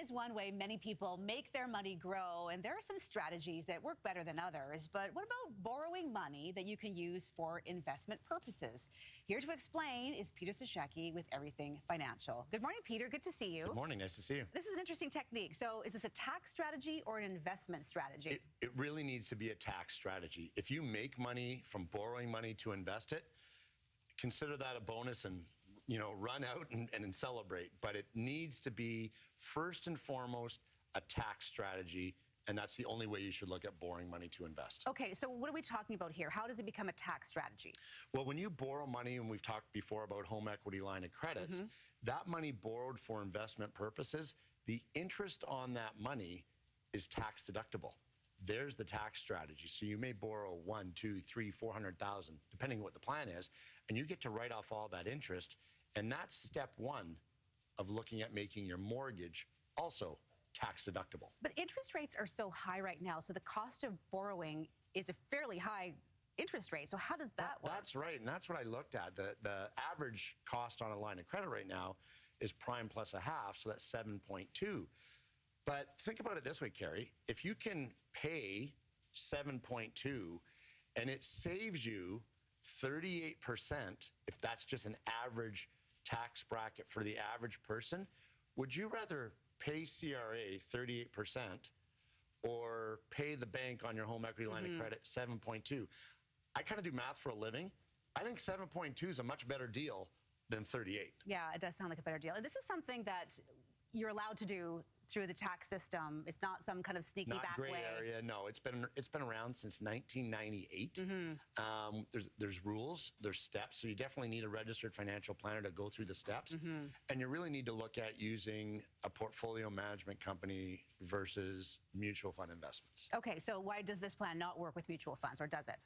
is one way many people make their money grow, and there are some strategies that work better than others. But what about borrowing money that you can use for investment purposes? Here to explain is Peter Sashecki with Everything Financial. Good morning, Peter. Good to see you. Good morning. Nice to see you. This is an interesting technique. So is this a tax strategy or an investment strategy? It really needs to be a tax strategy. If you make money from borrowing money to invest it, consider that a bonus and, run out and celebrate. But it needs to be, first and foremost, a tax strategy. And that's the only way you should look at borrowing money to invest. Okay, so what are we talking about here? How does it become a tax strategy? Well, when you borrow money, and we've talked before about home equity line of credits, that money borrowed for investment purposes, the interest on that money is tax deductible. There's the tax strategy. So you may borrow 1, 2, 3, 400,000, depending on what the plan is, and you get to write off all that interest. And that's step one of looking at making your mortgage also tax deductible. But interest rates are so high right now, so the cost of borrowing is a fairly high interest rate. So how does that work? That's right, and that's what I looked at. The average cost on a line of credit right now is prime plus a half, so that's 7.2. But think about it this way, Keri. If you can pay 7.2 and it saves you 38%, if that's just an average tax bracket for the average person, would you rather pay CRA 38% or pay the bank on your home equity line of credit 7.2? I kind of do math for a living. I think 7.2 is a much better deal than 38. Yeah, it does sound like a better deal. And this is something that you're allowed to do through the tax system. It's not some kind of sneaky back way. Not gray area. No, it's been around since 1998. There's rules, there's steps. So you definitely need a registered financial planner to go through the steps. And you really need to look at using a portfolio management company versus mutual fund investments. Okay, so why does this plan not work with mutual funds, or does it?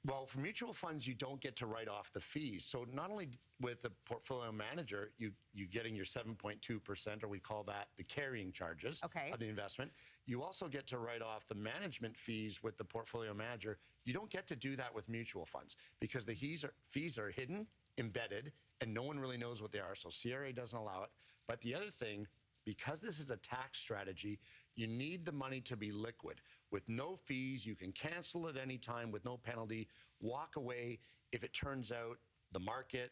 Well, for mutual funds, you don't get to write off the fees. So not only with the portfolio manager, you getting your 7.2%, or we call that the carrying charges of the investment, you also get to write off the management fees with the portfolio manager. You don't get to do that with mutual funds because the fees are hidden, embedded, and no one really knows what they are. So CRA doesn't allow it. But the other thing, because this is a tax strategy, you need the money to be liquid. With no fees, you can cancel at any time with no penalty, walk away if it turns out the market,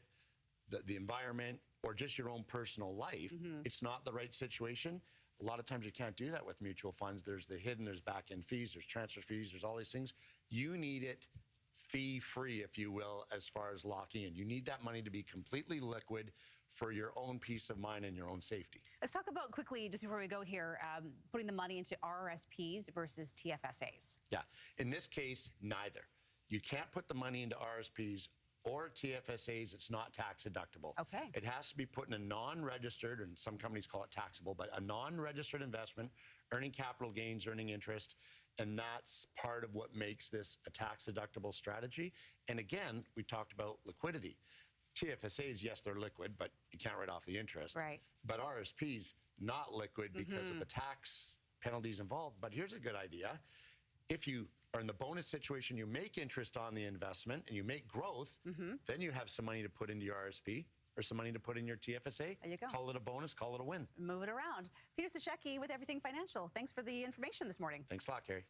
the environment, or just your own personal life, it's not the right situation. A lot of times you can't do that with mutual funds. There's the hidden, there's back-end fees, there's transfer fees, there's all these things. You need it fee-free, if you will, as far as locking in. You need that money to be completely liquid for your own peace of mind and your own safety. Let's talk about quickly, just before we go here, putting the money into RRSPs versus TFSAs. Yeah, in this case, neither. You can't put the money into RRSPs or TFSAs. It's not tax deductible. Okay. It has to be put in a non-registered, and some companies call it taxable, but a non-registered investment, earning capital gains, earning interest, and that's part of what makes this a tax deductible strategy. And again, we talked about liquidity. TFSAs, yes, they're liquid, but you can't write off the interest. Right. But RSPs, not liquid because of the tax penalties involved. But here's a good idea. If you are in the bonus situation, you make interest on the investment and you make growth, then you have some money to put into your RSP or some money to put in your TFSA. There you go. Call it a bonus, call it a win. Move it around. Peter Sashecki with Everything Financial. Thanks for the information this morning. Thanks a lot, Keri.